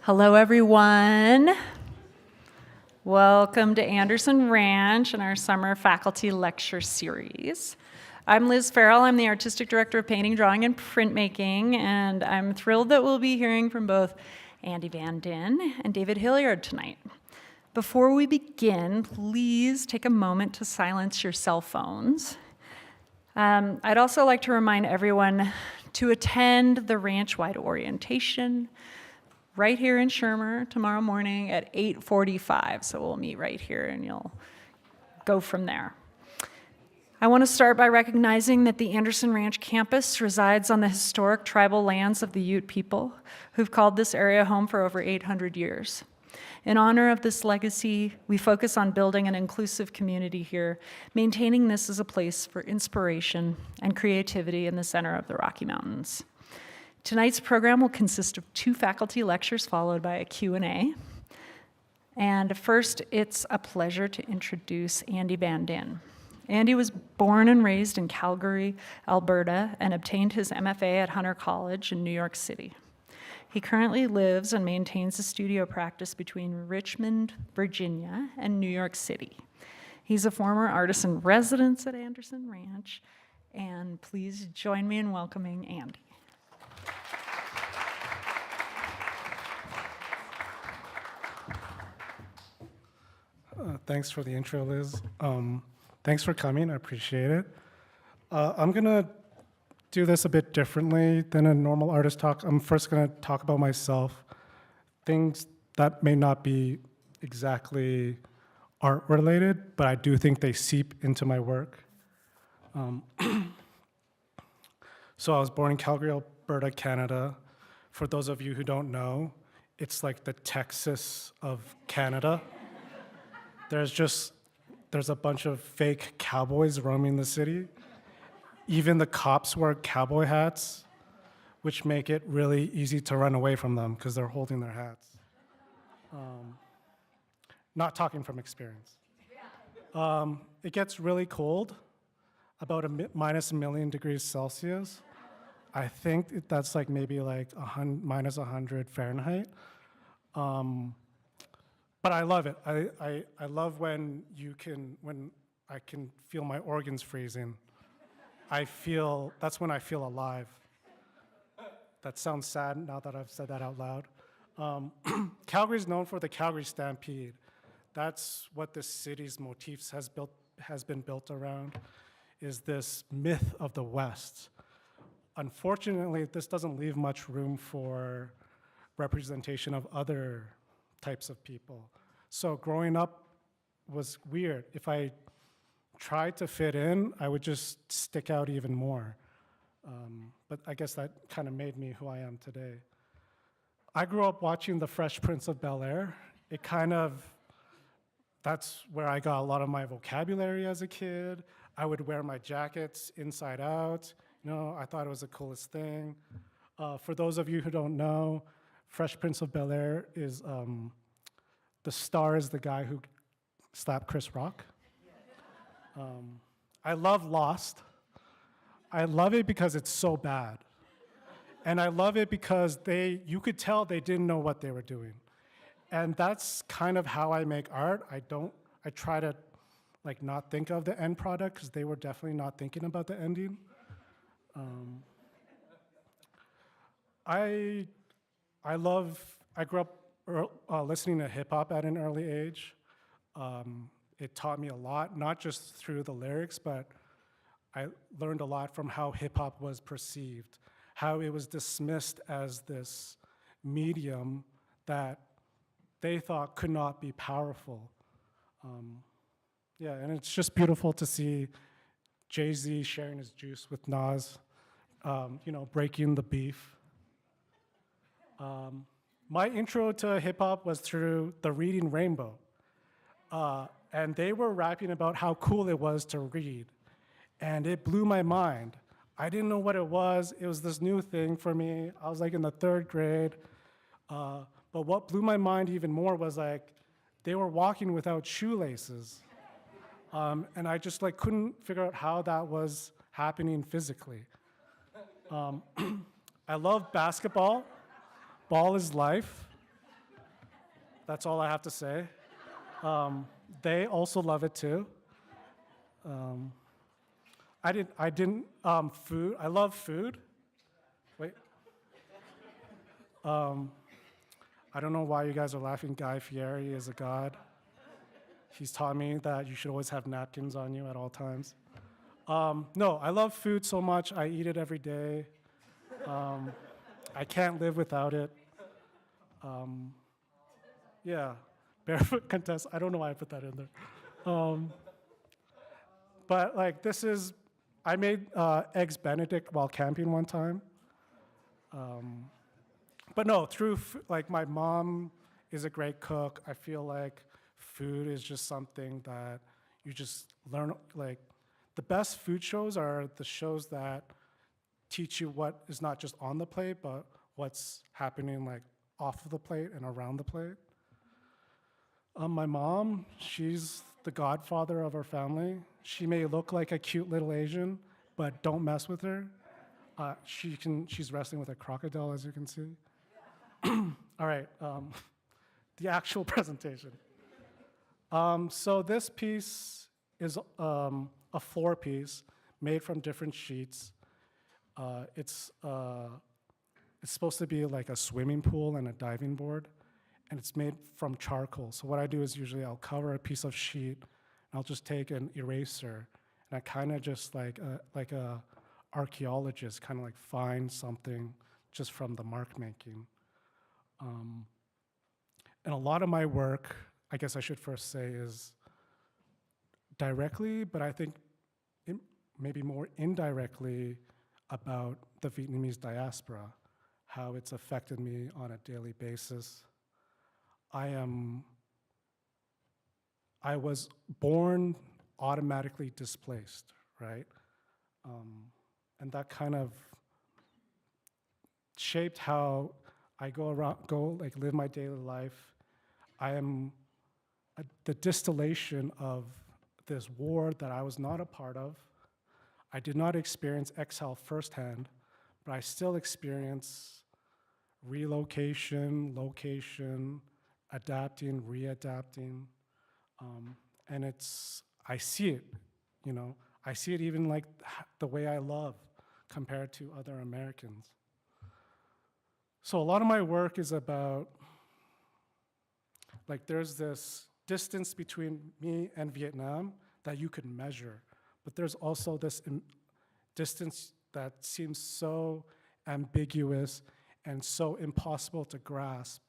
Hello, everyone. Welcome to Anderson Ranch and our summer faculty lecture series. I'm Liz Farrell. I'm the Artistic Director of Painting, Drawing, and Printmaking, and I'm thrilled that we'll be hearing from both Andy Van Dinh and David Hilliard tonight. Before we begin, please take a moment to silence your cell phones. I'd also like to remind everyone to attend the ranch-wide orientation right here in Shermer tomorrow morning at 8:45. So we'll meet right here and you'll go from there. I want to start by recognizing that the Anderson Ranch campus resides on the historic tribal lands of the Ute people who've called this area home for over 800 years. In honor of this legacy, we focus on building an inclusive community here, maintaining this as a place for inspiration and creativity in the center of the Rocky Mountains. Tonight's program will consist of 2 faculty lectures followed by a Q&A. And first, it's a pleasure to introduce Andy Van Dinh. Andy was born and raised in Calgary, Alberta, and obtained his MFA at Hunter College in New York City. He currently lives and maintains a studio practice between Richmond, Virginia, and New York City. He's a former artist in residence at Anderson Ranch, and please join me in welcoming Andy. Thanks for the intro, Liz. Thanks for coming, I appreciate it. I'm gonna do this a bit differently than a normal artist talk. I'm first gonna talk about myself, things that may not be exactly art related, but I do think they seep into my work. So I was born in Calgary, Alberta, Canada. For those of you who don't know, it's like the Texas of Canada. There's a bunch of fake cowboys roaming the city. Even the cops wear cowboy hats, which make it really easy to run away from them because they're holding their hats. Not talking from experience. It gets really cold, about minus a million degrees Celsius. I think that's like maybe like minus 100 Fahrenheit. But I love it. I love when I can feel my organs freezing. That's when I feel alive. That sounds sad now that I've said that out loud. Calgary is known for the Calgary Stampede. That's what this city's motifs has been built around, is this myth of the West. Unfortunately, this doesn't leave much room for representation of other types of people. So growing up was weird. If I tried to fit in, I would just stick out even more. But I guess that kind of made me who I am today. I grew up watching The Fresh Prince of Bel-Air. That's where I got a lot of my vocabulary as a kid. I would wear my jackets inside out. I thought it was the coolest thing. For those of you who don't know, Fresh Prince of Bel-Air is, the star is the guy who slapped Chris Rock. I love Lost. I love it because it's so bad. And I love it because you could tell they didn't know what they were doing. And that's kind of how I make art. I try to not think of the end product because they were definitely not thinking about the ending. I grew up listening to hip hop at an early age. It taught me a lot, not just through the lyrics, but I learned a lot from how hip hop was perceived, how it was dismissed as this medium that they thought could not be powerful. And it's just beautiful to see Jay-Z sharing his juice with Nas, breaking the beef. My intro to hip hop was through the Reading Rainbow. And they were rapping about how cool it was to read. And it blew my mind. I didn't know what it was. It was this new thing for me. I was in the 3rd grade. But what blew my mind even more was they were walking without shoelaces. And I just couldn't figure out how that was happening physically. I love basketball. Ball is life. That's all I have to say. They also love it too. Food. I love food. Wait. I don't know why you guys are laughing. Guy Fieri is a god. He's taught me that you should always have napkins on you at all times. No, I love food so much. I eat it every day. I can't live without it. Yeah, barefoot contest. I don't know why I put that in there. But like I made eggs Benedict while camping one time. But no, like my mom is a great cook. I feel like food is just something that you just learn. Like the best food shows are the shows that teach you what is not just on the plate, but what's happening like off of the plate and around the plate. My mom, she's the godfather of our family. She may look like a cute little Asian, but don't mess with her. She's wrestling with a crocodile, as you can see. All right, the actual presentation. So this piece is a floor piece made from different sheets. It's supposed to be like a swimming pool and a diving board, and it's made from charcoal. So what I do is usually I'll cover a piece of sheet, and I'll just take an eraser, and I kind of just like a archaeologist, kind of like find something just from the mark making. And a lot of my work, I guess I should first say, is directly, but I think maybe more indirectly about the Vietnamese diaspora, how it's affected me on a daily basis. I was born automatically displaced, right? And that kind of shaped how I live my daily life. I am the distillation of this war that I was not a part of. I did not experience exile firsthand, but I still experience relocation, location, adapting, readapting, and I see it, I see it even like the way I love compared to other Americans. So a lot of my work is about, like there's this distance between me and Vietnam that you could measure, but there's also this distance that seems so ambiguous and so impossible to grasp.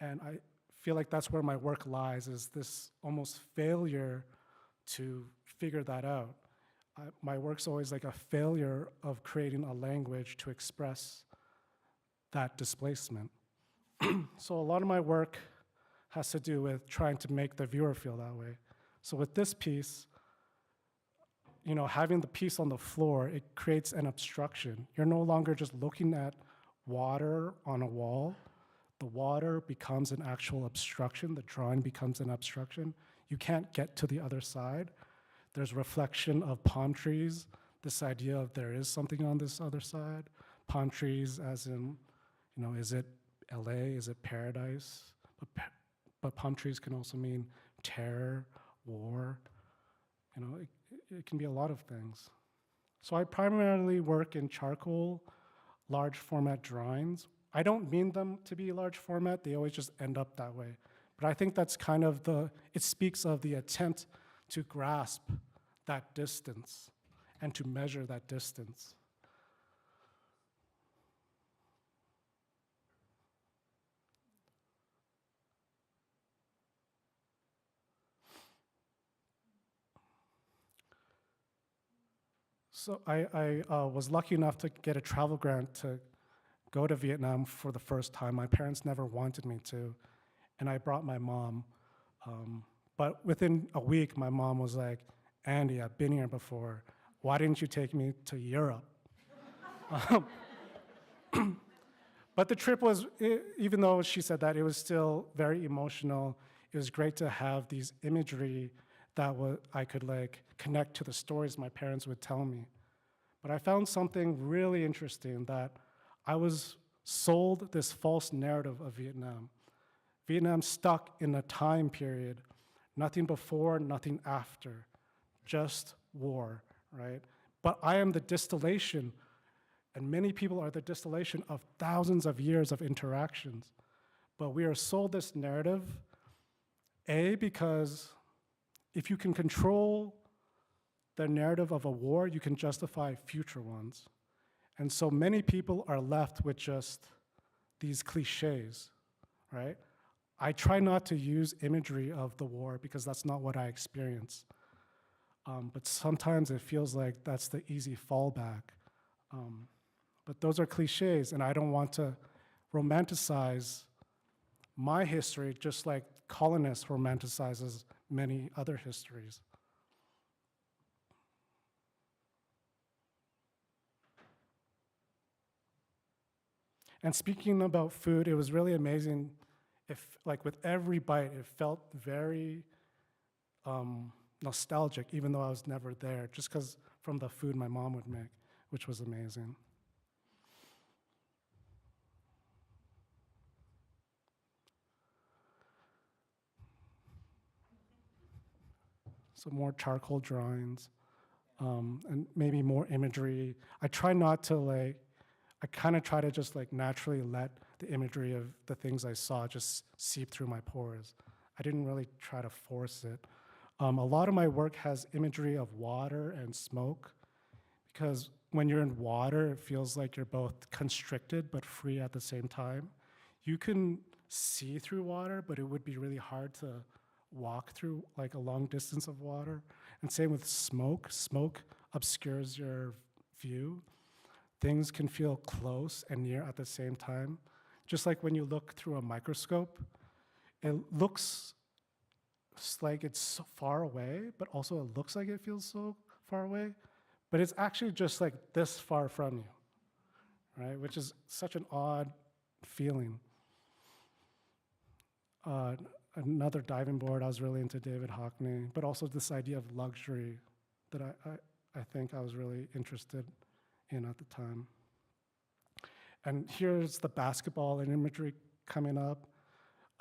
And I feel like that's where my work lies, is this almost failure to figure that out. My work's always like a failure of creating a language to express that displacement. So a lot of my work has to do with trying to make the viewer feel that way. So with this piece, having the piece on the floor, it creates an obstruction. You're no longer just looking at water on a wall. The water becomes an actual obstruction. The drawing becomes an obstruction. You can't get to the other side. There's reflection of palm trees, this idea of there is something on this other side. Palm trees as in, is it LA? Is it paradise? But palm trees can also mean terror, war. It can be a lot of things. So I primarily work in charcoal, large format drawings. I don't mean them to be large format, they always just end up that way. But I think that's kind of it speaks of the attempt to grasp that distance and to measure that distance. So I was lucky enough to get a travel grant to go to Vietnam for the first time. My parents never wanted me to, and I brought my mom. But within a week, my mom was like, Andy, I've been here before. Why didn't you take me to Europe? But the trip was, even though she said that, it was still very emotional. It was great to have these imagery that I could connect to the stories my parents would tell me. But I found something really interesting, that I was sold this false narrative of Vietnam. Vietnam's stuck in a time period, nothing before, nothing after, just war, right? But I am the distillation, and many people are the distillation of thousands of years of interactions. But we are sold this narrative, A, because if you can control the narrative of a war, you can justify future ones. And so many people are left with just these cliches, right? I try not to use imagery of the war because that's not what I experience. But sometimes it feels like that's the easy fallback. But those are cliches, and I don't want to romanticize my history just like colonists romanticizes many other histories. And speaking about food, it was really amazing. If, like, with every bite, it felt very nostalgic, even though I was never there, just because from the food my mom would make, which was amazing. So more charcoal drawings, and maybe more imagery. I try not to I kind of try to just naturally let the imagery of the things I saw just seep through my pores. I didn't really try to force it. A lot of my work has imagery of water and smoke, because when you're in water, it feels like you're both constricted but free at the same time. You can see through water, but it would be really hard to walk through a long distance of water. And same with smoke. Smoke obscures your view. Things can feel close and near at the same time. Just like when you look through a microscope, it looks like it's so far away, but also it looks like it feels so far away. But it's actually just this far from you, right? Which is such an odd feeling. Another diving board, I was really into David Hockney, but also this idea of luxury that I think I was really interested in at the time. And here's the basketball and imagery coming up.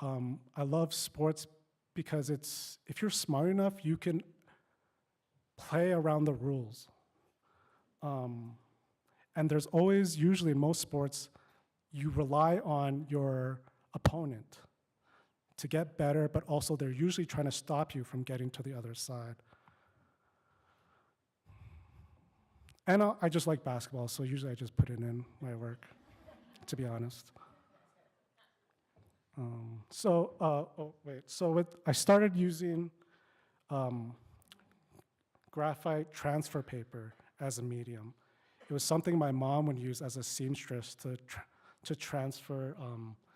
I love sports because if you're smart enough, you can play around the rules. And there's always, usually in most sports, you rely on your opponent to get better, but also they're usually trying to stop you from getting to the other side. And I just like basketball, so usually I just put it in my work, to be honest. I started using graphite transfer paper as a medium. It was something my mom would use as a seamstress to transfer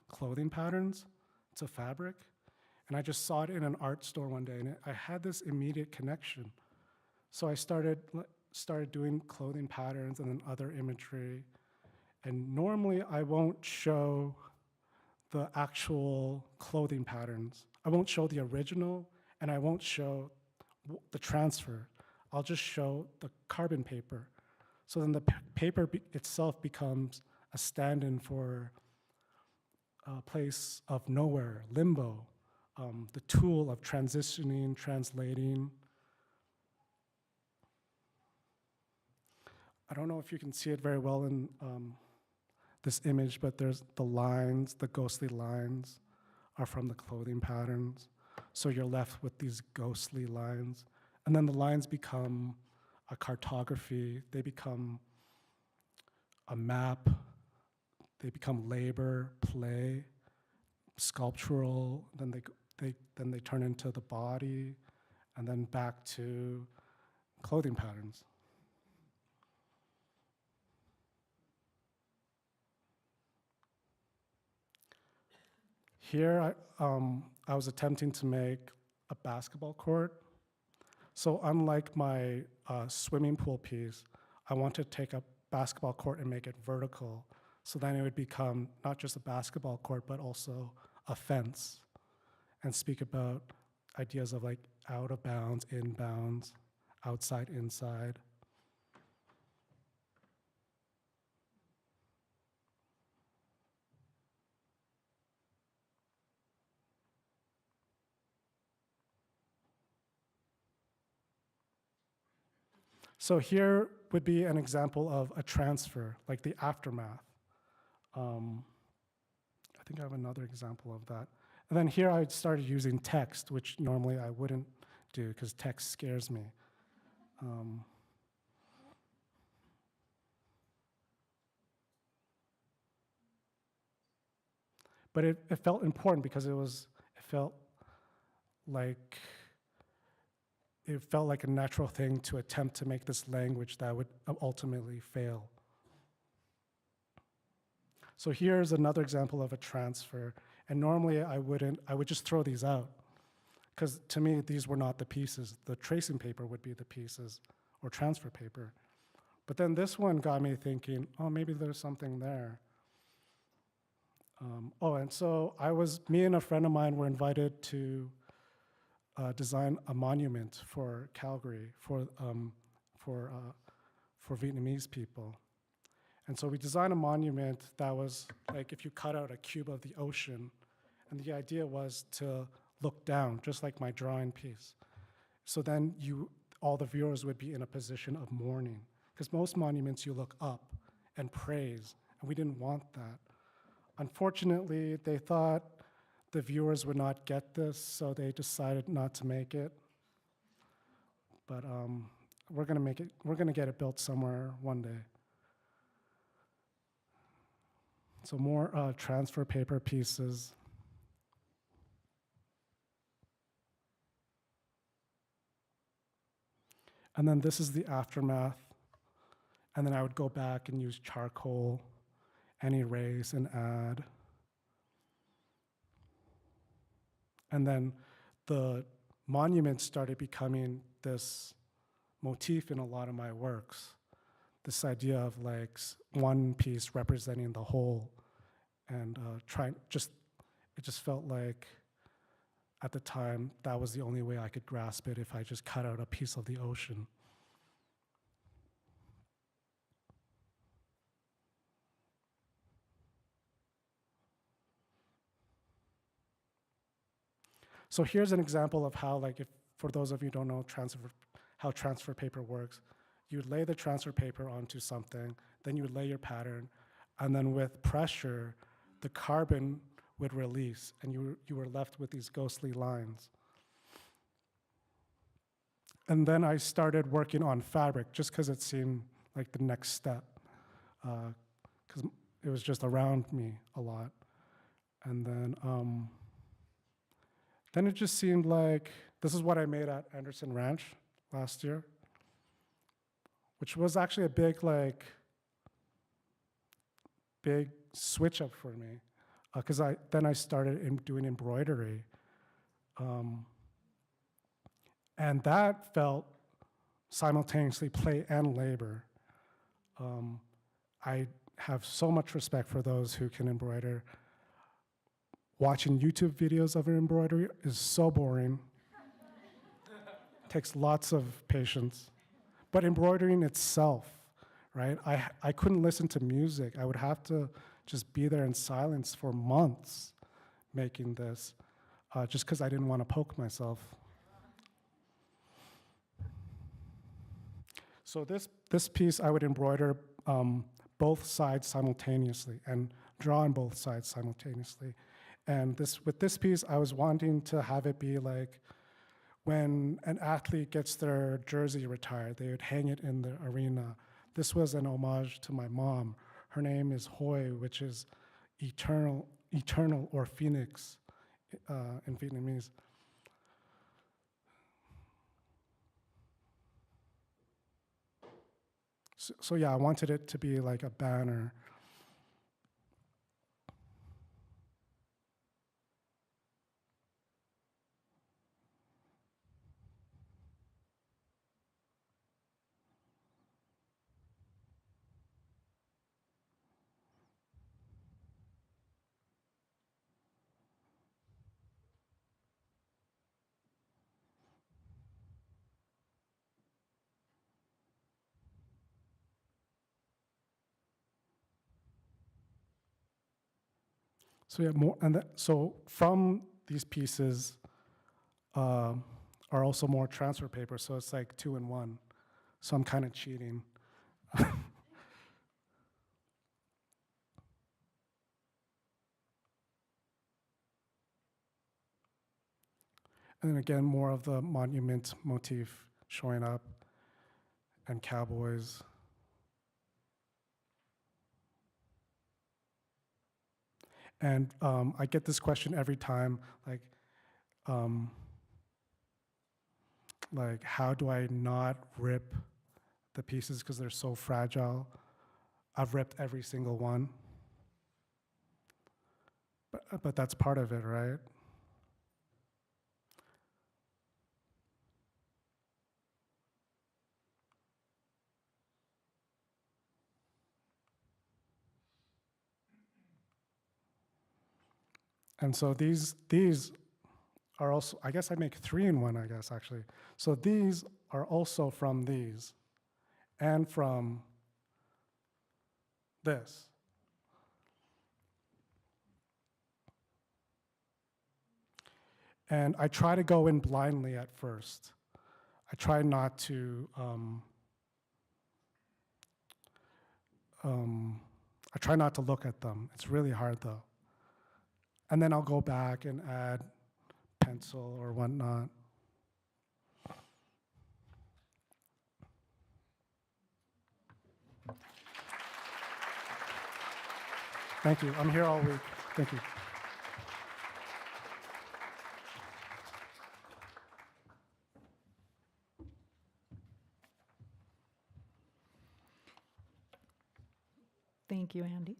clothing patterns to fabric. And I just saw it in an art store one day, and I had this immediate connection. So I started doing clothing patterns and then other imagery. And normally I won't show the actual clothing patterns. I won't show the original, and I won't show the transfer. I'll just show the carbon paper. So then the paper itself becomes a stand-in for a place of nowhere, limbo, the tool of transitioning, translating. I don't know if you can see it very well in this image, but there's the lines, the ghostly lines are from the clothing patterns. So you're left with these ghostly lines. And then the lines become a cartography, they become a map, they become labor, play, sculptural, then they turn into the body, and then back to clothing patterns. Here, I was attempting to make a basketball court. So unlike my swimming pool piece, I want to take a basketball court and make it vertical. So then it would become not just a basketball court, but also a fence, and speak about ideas of out of bounds, in bounds, outside, inside. So here would be an example of a transfer, like the aftermath. I think I have another example of that. And then here I started using text, which normally I wouldn't do because text scares me. But it felt important because it felt like a natural thing to attempt to make this language that would ultimately fail. So here's another example of a transfer. And normally I would just throw these out. Because to me, these were not the pieces. The tracing paper would be the pieces, or transfer paper. But then this one got me thinking, oh, maybe there's something there. And so me and a friend of mine were invited to design a monument for Calgary for Vietnamese people. And so we designed a monument that was like if you cut out a cube of the ocean, and the idea was to look down, just like my drawing piece. So then all the viewers would be in a position of mourning, because most monuments you look up and praise, and we didn't want that. Unfortunately, they thought the viewers would not get this, so they decided not to make it. But we're gonna make it. We're gonna get it built somewhere one day. So more transfer paper pieces. And then this is the aftermath. And then I would go back and use charcoal and erase and add. And then the monument started becoming this motif in a lot of my works. This idea of like one piece representing the whole, and it just felt like at the time that was the only way I could grasp it, if I just cut out a piece of the ocean. So here's an example of how, like, for those of you who don't know how transfer paper works, you would lay the transfer paper onto something, then you would lay your pattern, and then with pressure, the carbon would release, and you were left with these ghostly lines. And then I started working on fabric, just because it seemed like the next step, because it was just around me a lot. And then it just seemed like, this is what I made at Anderson Ranch last year, which was actually a big switch up for me, because then I started doing embroidery. And that felt simultaneously play and labor. I have so much respect for those who can embroider. Watching YouTube videos of embroidery is so boring. Takes lots of patience. But embroidering itself, right? I couldn't listen to music. I would have to just be there in silence for months making this, just because I didn't want to poke myself. So this piece I would embroider both sides simultaneously and draw on both sides simultaneously. And with this piece, I was wanting to have it be like when an athlete gets their jersey retired, they would hang it in the arena. This was an homage to my mom. Her name is Hoi, which is eternal or phoenix in Vietnamese. So yeah, I wanted it to be like a banner. So yeah, so from these pieces are also more transfer paper. So it's like 2 in 1. So I'm kind of cheating. And then again, more of the monument motif showing up and cowboys. And I get this question every time, like how do I not rip the pieces because they're so fragile? I've ripped every single one. But that's part of it, right? And so these are also, I guess I make 3 in 1, I guess, actually. So these are also from these and from this. And I try to go in blindly at first. I try not to, I try not to look at them. It's really hard though. And then I'll go back and add pencil or whatnot. Thank you. I'm here all week. Thank you. Thank you, Andy.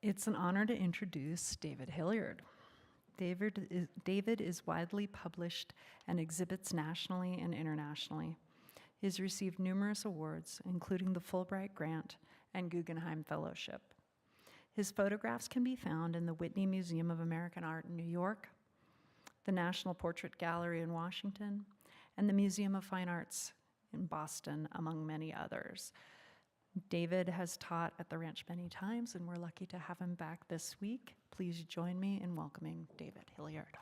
It's an honor to introduce David Hilliard. David is widely published and exhibits nationally and internationally. He has received numerous awards, including the Fulbright Grant and Guggenheim Fellowship. His photographs can be found in the Whitney Museum of American Art in New York, the National Portrait Gallery in Washington, and the Museum of Fine Arts in Boston, among many others. David has taught at the Ranch many times, and we're lucky to have him back this week. Please join me in welcoming David Hilliard.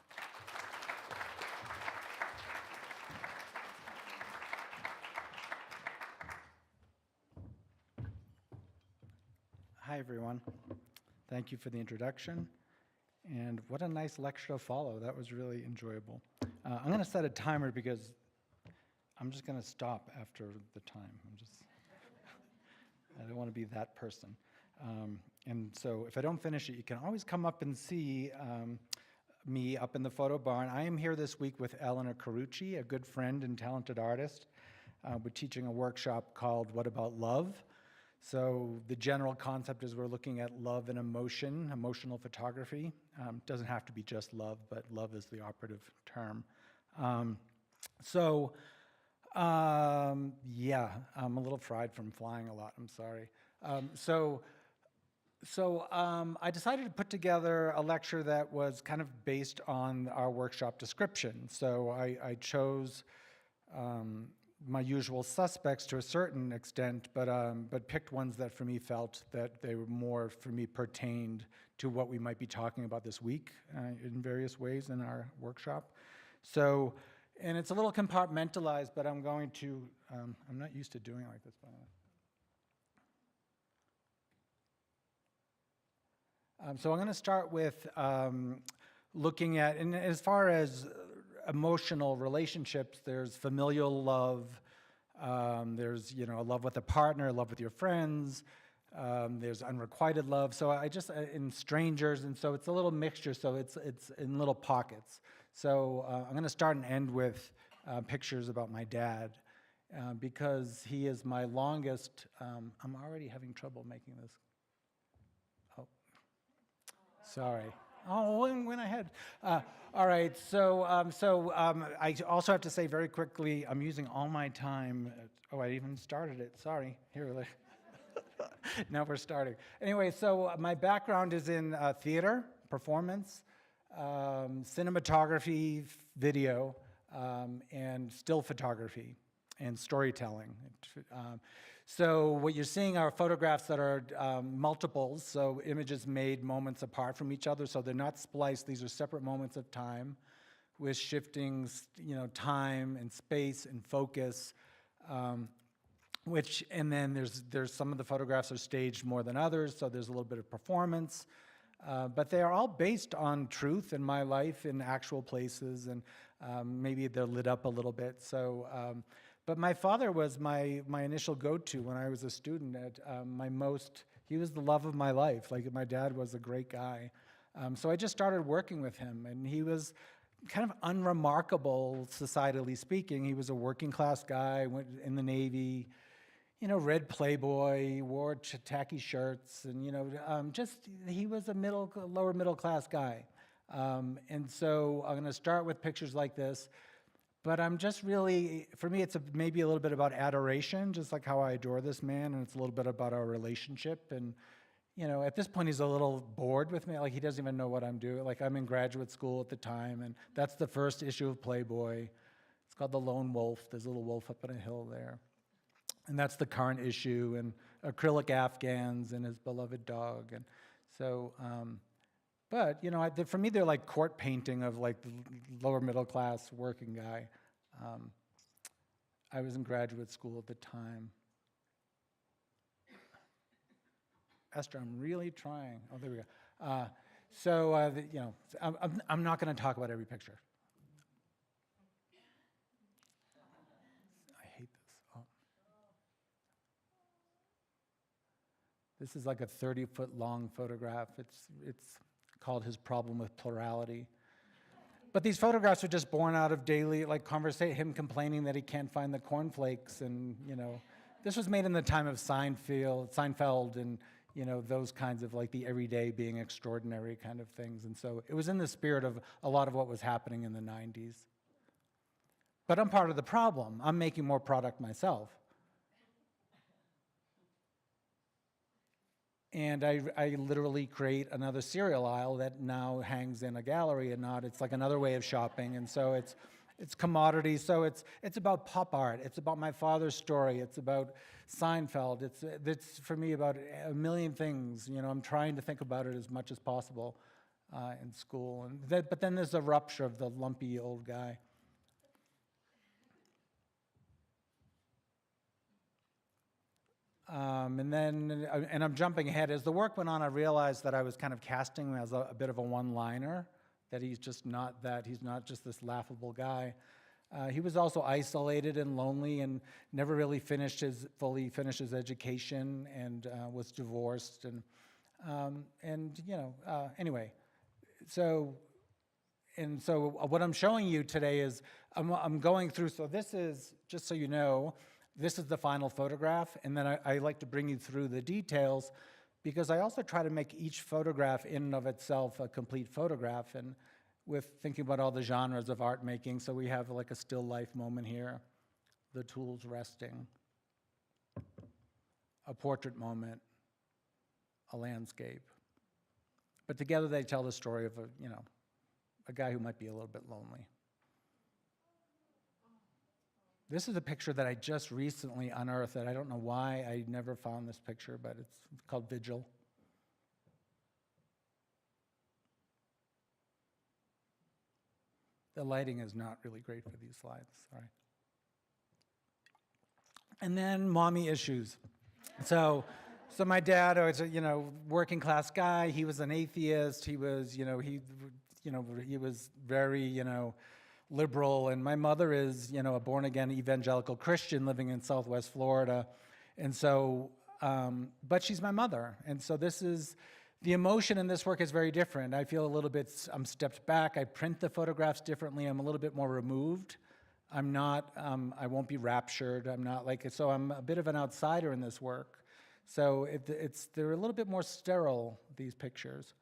Hi, everyone. Thank you for the introduction. And what a nice lecture to follow. That was really enjoyable. I'm going to set a timer because I'm just going to stop after the time. I don't want to be that person. And so if I don't finish it, you can always come up and see me up in the photo barn. I am here this week with Eleanor Carucci, a good friend and talented artist. We're teaching a workshop called What About Love? So the general concept is we're looking at love and emotion, emotional photography. Doesn't have to be just love, but love is the operative term. Yeah, I'm a little fried from flying a lot, I'm sorry. I decided to put together a lecture that was kind of based on our workshop description. So I chose my usual suspects to a certain extent, but picked ones that for me felt that they were more, for me, pertained to what we might be talking about this week in various ways in our workshop. So, and it's a little compartmentalized, but I'm going to, I'm not used to doing it like this, by the way. So I'm going to start with looking at, and as far as emotional relationships, there's familial love, there's, you know, love with a partner, love with your friends, there's unrequited love. So I just, in strangers, and so it's a little mixture, so it's in little pockets. So I'm going to start and end with pictures about my dad, because he is my longest, I'm already having trouble making this. Oh, sorry. Oh, it went ahead. All right, so I also have to say very quickly, I'm using all my time. I even started it, sorry. Here, now we're starting. Anyway, so my background is in theater, performance, cinematography, video, and still photography, and storytelling. So what you're seeing are photographs that are multiples, so images made moments apart from each other, so they're not spliced, these are separate moments of time, with shifting, time and space and focus, and then there's some of the photographs are staged more than others, so there's a little bit of performance. But they are all based on truth in my life in actual places, and maybe they're lit up a little bit. So, but my father was my initial go-to when I was a student. He was the love of my life. Like, my dad was a great guy. So I just started working with him, and he was kind of unremarkable, societally speaking. He was a working class guy, went in the Navy, read Playboy, wore tacky shirts, and, he was a lower middle class guy. And so I'm gonna start with pictures like this, but I'm just really, for me, it's maybe a little bit about adoration, just like how I adore this man, and it's a little bit about our relationship. And, at this point, he's a little bored with me. Like, he doesn't even know what I'm doing. Like, I'm in graduate school at the time, and that's the first issue of Playboy. It's called The Lone Wolf. There's a little wolf up on a hill there. And that's the current issue, and acrylic Afghans and his beloved dog. And so, but, for me, they're like court painting of like the lower middle class working guy. I was in graduate school at the time. Esther, I'm really trying. Oh, there we go. I'm not going to talk about every picture. I hate this. Oh. This is like a 30-foot long photograph. It's called His Problem with Plurality. But these photographs are just born out of daily, him complaining that he can't find the cornflakes, and, this was made in the time of Seinfeld, and, those kinds of like the everyday being extraordinary kind of things. And so it was in the spirit of a lot of what was happening in the 90s. But I'm part of the problem. I'm making more product myself. And I literally create another cereal aisle that now hangs in a gallery, and it's like another way of shopping. And so it's commodity. So it's about pop art. It's about my father's story. It's about Seinfeld. It's for me about a million things. I'm trying to think about it as much as possible in school. But then there's a rupture of the lumpy old guy. And I'm jumping ahead. As the work went on, I realized that I was kind of casting him as a bit of a one-liner, that he's not just this laughable guy. He was also isolated and lonely, and never really fully finished his education, and was divorced. Anyway, so what I'm showing you today is I'm going through. So this is, just so you know, this is the final photograph, and then I like to bring you through the details, because I also try to make each photograph in and of itself a complete photograph, and with thinking about all the genres of art making. So we have like a still life moment here, the tools resting, a portrait moment, a landscape. But together they tell the story of a guy who might be a little bit lonely. This is a picture that I just recently unearthed, that I don't know why I never found this picture, but it's called Vigil. The lighting is not really great for these slides, sorry. And then mommy issues. So my dad was a working class guy. He was an atheist. He was he was very liberal, and my mother is a born again evangelical Christian living in Southwest Florida, and so but she's my mother, and so this is. The emotion in this work is very different. I feel a little bit, I'm stepped back. I print the photographs differently. I'm a little bit more removed. I'm not, I won't be raptured. I'm not so I'm a bit of an outsider in this work. So they're a little bit more sterile, these pictures.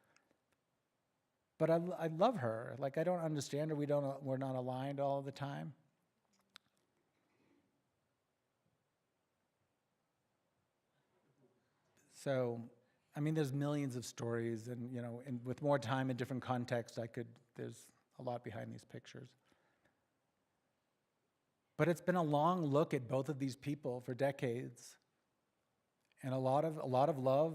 But I love her. I don't understand her. We're not aligned all the time. So, there's millions of stories, and and with more time in different contexts, there's a lot behind these pictures. But it's been a long look at both of these people for decades, and a lot of love,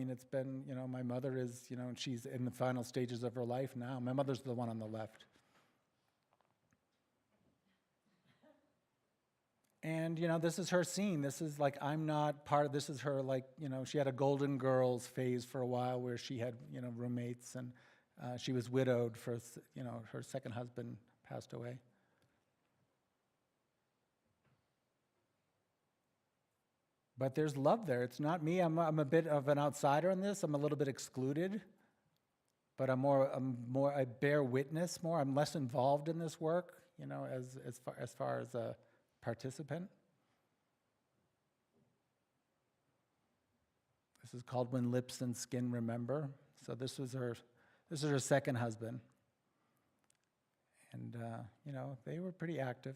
it's been, my mother is, she's in the final stages of her life now. My mother's the one on the left. And, this is her scene. This is like, I'm not part of, this is her, like, she had a Golden Girls phase for a while where she had, roommates, and she was widowed for, her second husband passed away. But there's love there. It's not me. I'm a bit of an outsider in this. I'm a little bit excluded. But I bear witness more. I'm less involved in this work, as far as a participant. This is called When Lips and Skin Remember. So this is her second husband. And, they were pretty active.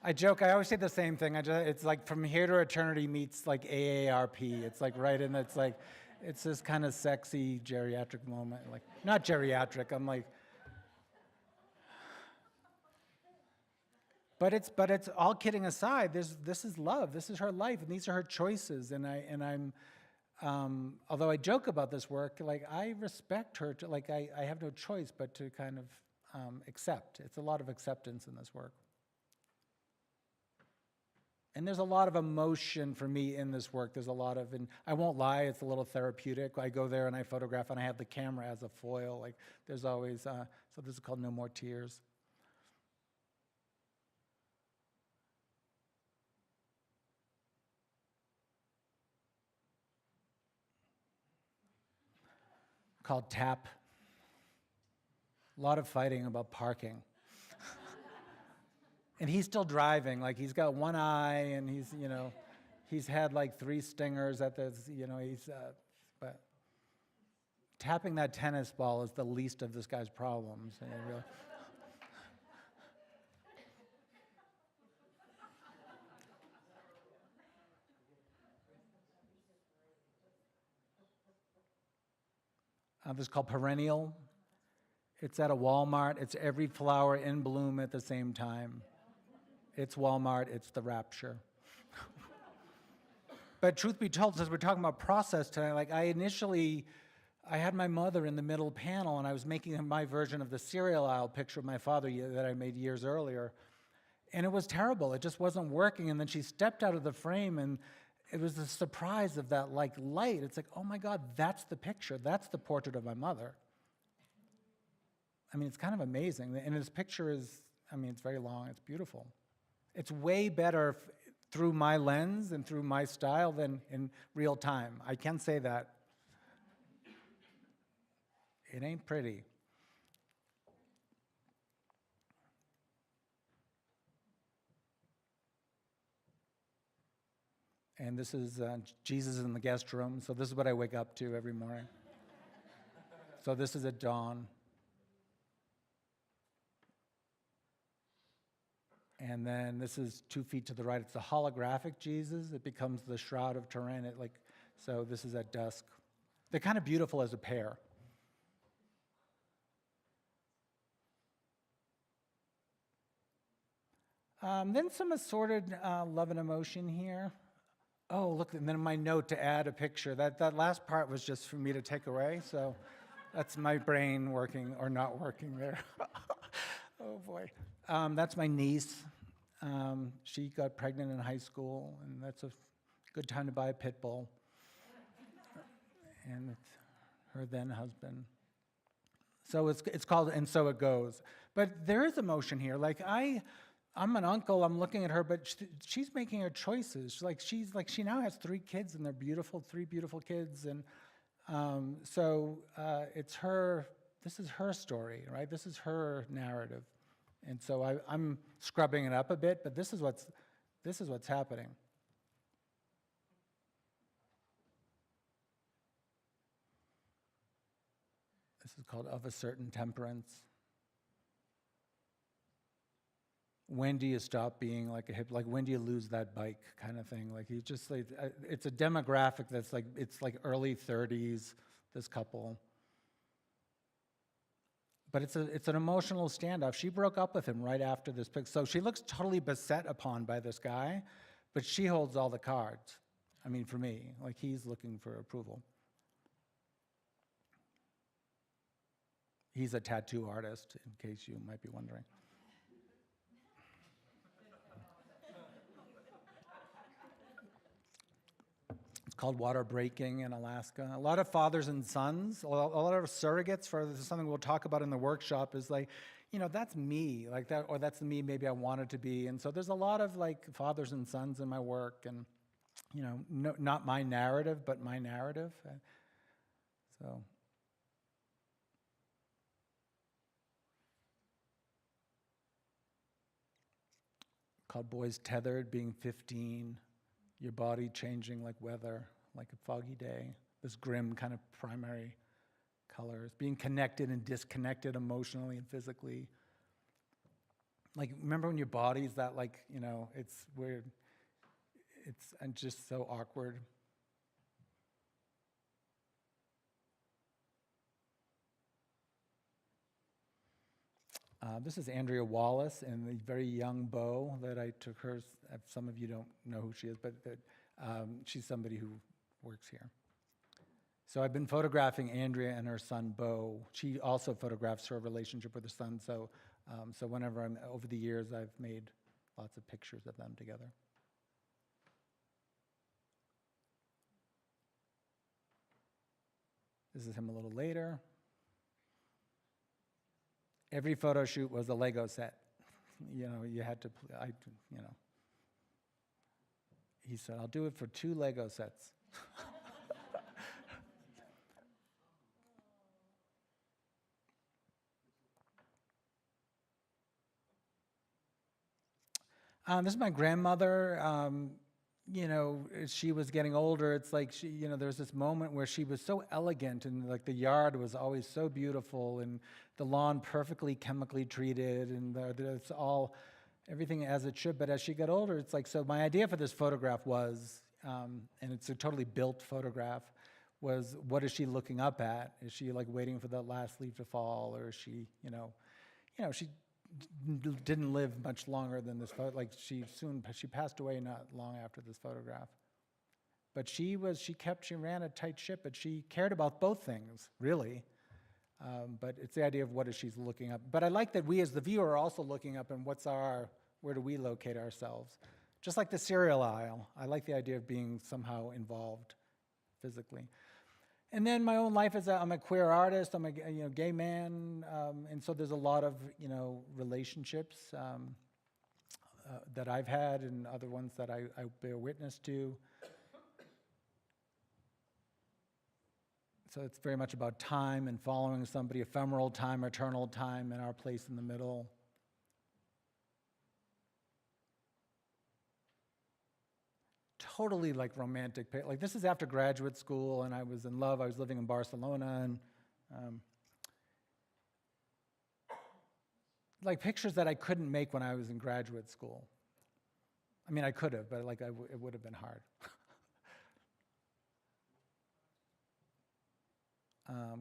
I joke, I always say the same thing. It's like From Here to Eternity meets like AARP. It's like right in, it's this kind of sexy geriatric moment. Like, not geriatric, I'm like, but it's all kidding aside, this is love, this is her life, and these are her choices, and I'm, although I joke about this work, like I respect her, I have no choice but to kind of accept. It's a lot of acceptance in this work. And there's a lot of emotion for me in this work. There's a lot of, and I won't lie, it's a little therapeutic. I go there and I photograph, and I have the camera as a foil. Like, there's always, so this is called No More Tears. Called Tap. A lot of fighting about parking. And he's still driving, like he's got one eye, and he's had like 3 stingers at this, but tapping that tennis ball is the least of this guy's problems. Really. This is called Perennial. It's at a Walmart. It's every flower in bloom at the same time. It's Walmart, it's the rapture. But truth be told, since we're talking about process tonight, like I had my mother in the middle panel, and I was making my version of the cereal aisle picture of my father that I made years earlier. And it was terrible, it just wasn't working. And then she stepped out of the frame, and it was the surprise of that like light. It's like, oh my God, that's the picture, that's the portrait of my mother. I mean, it's kind of amazing. And this picture is, it's very long, it's beautiful. It's way better through my lens and through my style than in real time. I can say that. It ain't pretty. And this is Jesus in the guest room. So this is what I wake up to every morning. So this is at dawn. And then this is 2 feet to the right. It's the holographic Jesus. It becomes the Shroud of Turin. So this is at dusk. They're kind of beautiful as a pair. Then some assorted love and emotion here. Oh, look, and then my note to add a picture. That last part was just for me to take away. So that's my brain working or not working there. Oh, boy. That's my niece. She got pregnant in high school, and that's a good time to buy a pit bull. And it's her then husband. So it's called And So It Goes. But there is emotion here. Like I'm an uncle, I'm looking at her, but she's making her choices. She now has 3 kids, and they're beautiful, 3 beautiful kids. And it's her, this is her story, right? This is her narrative. And so I'm scrubbing it up a bit, but this is what's happening. This is called Of a Certain Temperance. When do you stop being like a hip? Like, when do you lose that bike kind of thing? Like, it's a demographic that's it's like early 30s, this couple. But it's an emotional standoff. She broke up with him right after this pic. So she looks totally beset upon by this guy, but she holds all the cards. For me, like he's looking for approval. He's a tattoo artist, in case you might be wondering. called water breaking in Alaska. A lot of fathers and sons, a lot of surrogates for this is something we'll talk about in the workshop is like, that's me, like that, or that's me maybe I wanted to be. And so there's a lot of like fathers and sons in my work, and no, not my narrative, but my narrative. So. Called Boys Tethered, being 15, your body changing like weather, like a foggy day. This grim kind of primary colors, being connected and disconnected emotionally and physically. Like, remember when your body's that, like, it's weird. It's and just so awkward. This is Andrea Wallace and the very young Beau that I took her. Some of you don't know who she is, but she's somebody who works here. So I've been photographing Andrea and her son Beau. She also photographs her relationship with her son. So whenever over the years, I've made lots of pictures of them together. This is him a little later. Every photo shoot was a Lego set. You had to, He said, I'll do it for 2 Lego sets. This is my grandmother. She was getting older. It's like there was this moment where she was so elegant, and like the yard was always so beautiful, and the lawn perfectly chemically treated, and it's all everything as it should. But as she got older, it's like, so my idea for this photograph was, and it's a totally built photograph, was what is she looking up at? Is she like waiting for the last leaf to fall, or is she, she didn't live much longer than this photo. Like she passed away not long after this photograph. But she ran a tight ship, but she cared about both things, really. But it's the idea of what is she's looking up. But I like that we as the viewer are also looking up and where do we locate ourselves? Just like the cereal aisle. I like the idea of being somehow involved physically. And then my own life is I'm a queer artist, I'm a gay man, and so there's a lot of relationships that I've had and other ones that I bear witness to. So it's very much about time and following somebody, ephemeral time, eternal time, and our place in the middle. Totally like romantic. Like this is after graduate school, and I was in love. I was living in Barcelona, and like pictures that I couldn't make when I was in graduate school. I mean, I could have, but like it would have been hard.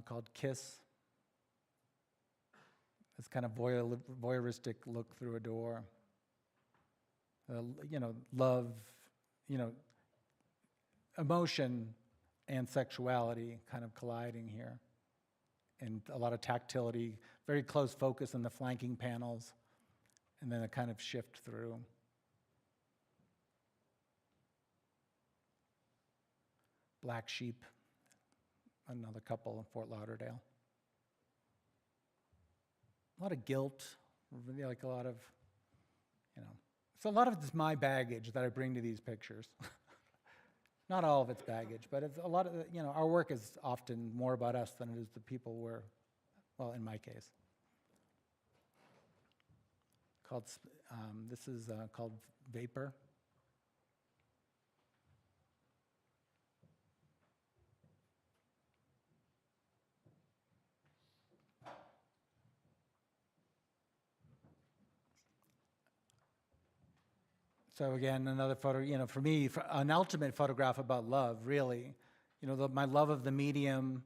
Called Kiss. This kind of voyeuristic look through a door. Love. Emotion and sexuality kind of colliding here. And a lot of tactility, very close focus on the flanking panels, and then a kind of shift through. Black Sheep, another couple in Fort Lauderdale. A lot of guilt, really like a lot of, So a lot of it's my baggage that I bring to these pictures. Not all of it's baggage, but it's a lot of, our work is often more about us than it is the people in my case. This is called Vapor. So again, another photo, for me, an ultimate photograph about love, really. My love of the medium,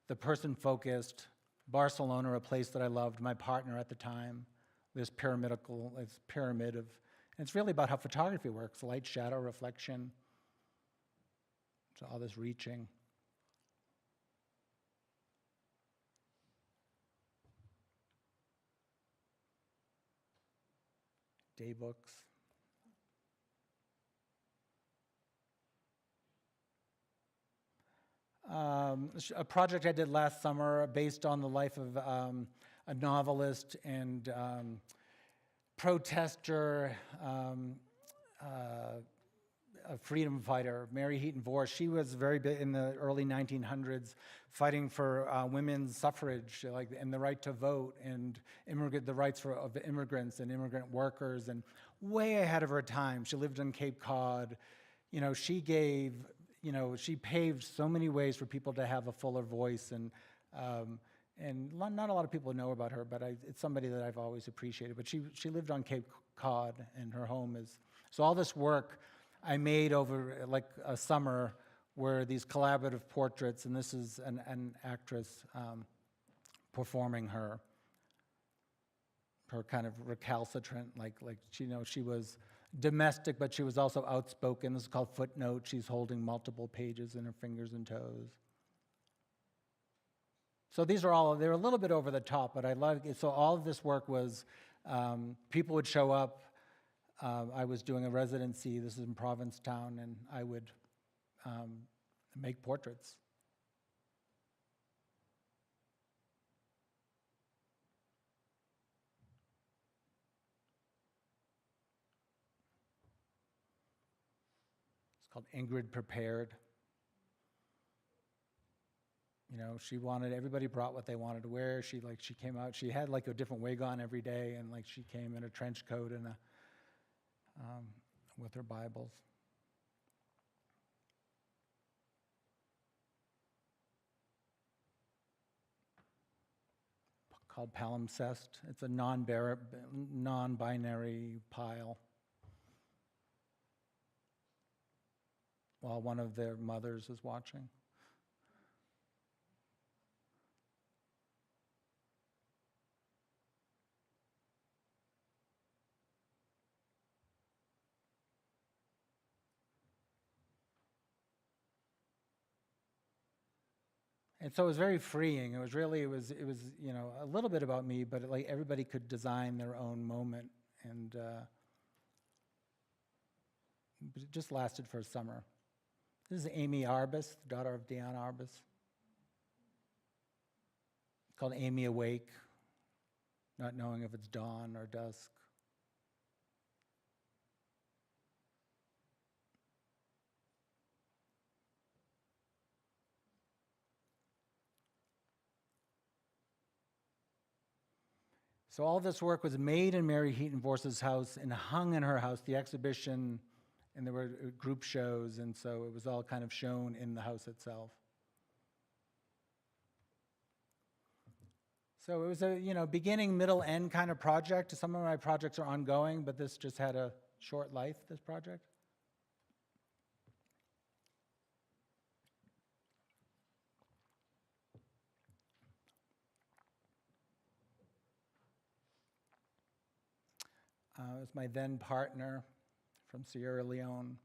the person-focused, Barcelona, a place that I loved, my partner at the time, this pyramid of, and it's really about how photography works, light, shadow, reflection, so all this reaching. Day books. a project I did last summer based on the life of a novelist and protester, a freedom fighter, Mary Heaton Vorse. She was very big in the early 1900s, fighting for women's suffrage, like, and the right to vote, and the rights of immigrants and immigrant workers, and way ahead of her time. She lived on Cape Cod. You know, she paved so many ways for people to have a fuller voice, and not a lot of people know about her, but it's somebody that I've always appreciated. But she lived on Cape Cod, and her home is, so all this work I made over like a summer were these collaborative portraits, and this is an actress performing her kind of recalcitrant, like she was domestic, but she was also outspoken. This is called Footnote. She's holding multiple pages in her fingers and toes. So they're a little bit over the top, but I love it. So all of this work was, people would show up. I was doing a residency, this is in Provincetown, and I would make portraits. It's called Ingrid Prepared. You know, everybody brought what they wanted to wear. She came out, she had like a different wig on every day, and like she came in a trench coat and with her Bibles. Called palimpsest. It's a non-binary pile. While one of their mothers is watching. And so it was very freeing. It was you know, a little bit about me, but like everybody could design their own moment, and but it just lasted for a summer. This is Amy Arbus, the daughter of Dion Arbus. It's called Amy Awake, not knowing if it's dawn or dusk. So all this work was made in Mary Heaton Vorse's house and hung in her house, the exhibition, and there were group shows, and so it was all kind of shown in the house itself. So it was a, you know, beginning, middle, end kind of project. Some of my projects are ongoing, but this just had a short life, this project. It was my then partner from Sierra Leone,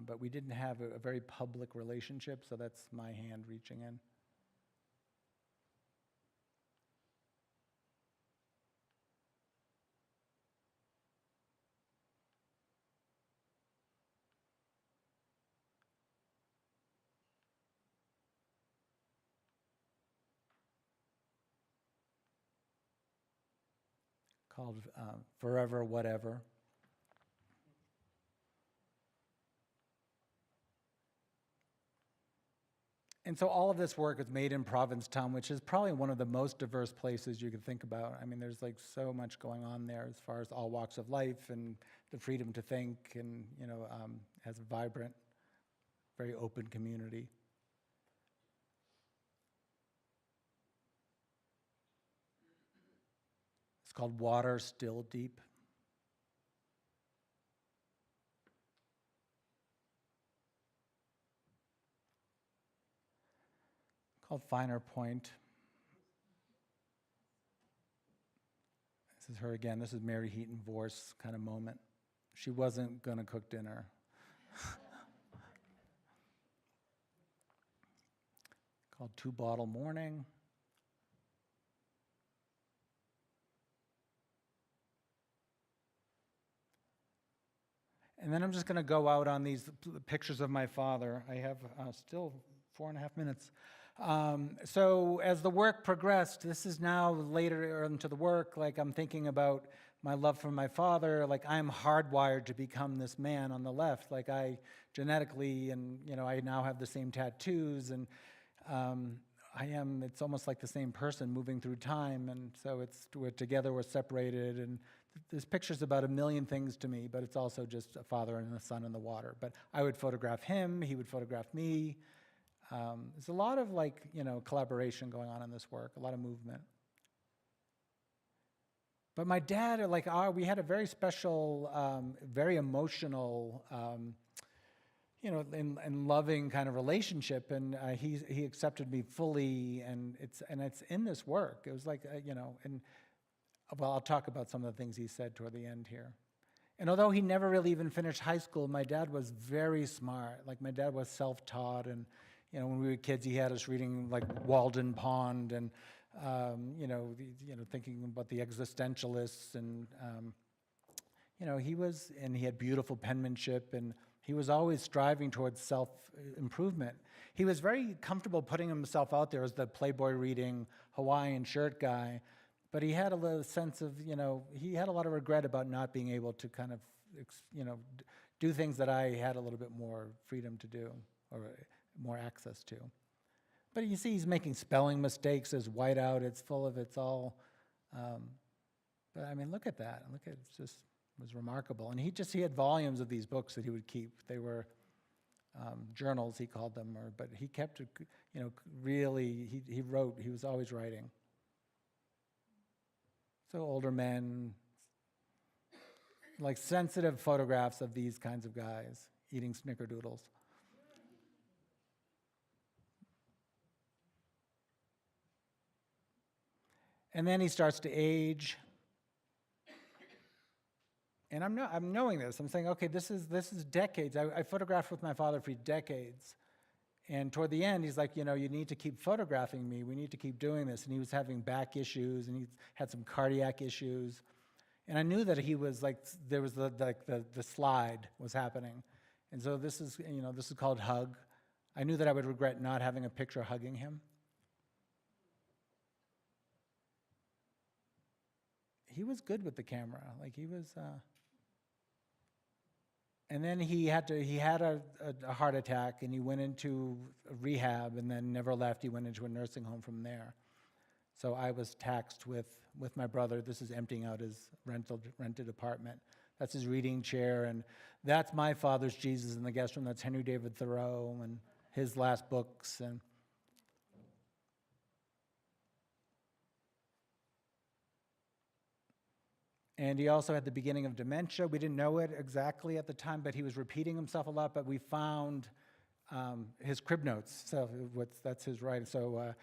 but we didn't have a very public relationship, so that's my hand reaching in. Called Forever Whatever. And so all of this work is made in Provincetown, which is probably one of the most diverse places you could think about. I mean, there's like so much going on there as far as all walks of life and the freedom to think, and, you know, has a vibrant, very open community. It's called Water Still Deep. Called Finer Point. This is her again. This is Mary Heaton Vorse kind of moment. She wasn't going to cook dinner. Called Two Bottle Morning. And then I'm just going to go out on these pictures of my father. I have still 4.5 minutes. So as the work progressed, this is now later into the work, like I'm thinking about my love for my father, like I'm hardwired to become this man on the left, like I genetically, and I now have the same tattoos, and it's almost like the same person moving through time, and so we're together, we're separated, and this picture's about a million things to me, but it's also just a father and a son in the water. But I would photograph him, he would photograph me. There's a lot of collaboration going on in this work, a lot of movement. But my dad, we had a very special, very emotional, and loving kind of relationship, and he accepted me fully, and it's in this work. It was I'll talk about some of the things he said toward the end here. And although he never really even finished high school, my dad was very smart. Like my dad was self-taught, and when we were kids, he had us reading like Walden Pond, and thinking about the existentialists, and he had beautiful penmanship, and he was always striving towards self-improvement. He was very comfortable putting himself out there as the Playboy reading Hawaiian shirt guy, but he had a little sense of, he had a lot of regret about not being able to kind of, do things that I had a little bit more freedom to do, or more access to. But you see he's making spelling mistakes, there's whiteout, it's full of, it's all, but I mean, look at that, it was remarkable. And he had volumes of these books that he would keep. They were journals, he called them, but he kept, really, he wrote, he was always writing. So older men, like sensitive photographs of these kinds of guys eating snickerdoodles. And then he starts to age. And I'm knowing this. I'm saying, okay, this is decades. I photographed with my father for decades. And toward the end, he's like, you need to keep photographing me. We need to keep doing this. And he was having back issues, and he had some cardiac issues. And I knew that he was there was the slide was happening. And so this is called hug. I knew that I would regret not having a picture hugging him. He was good with the camera. And then he had a heart attack, and he went into rehab, and then never left. He went into a nursing home from there. So I was taxed with my brother. This is emptying out his rented apartment. That's his reading chair, and that's my father's Jesus in the guest room. That's Henry David Thoreau and his last books. And he also had the beginning of dementia. We didn't know it exactly at the time, but he was repeating himself a lot. But we found his crib notes. So that's his writing. So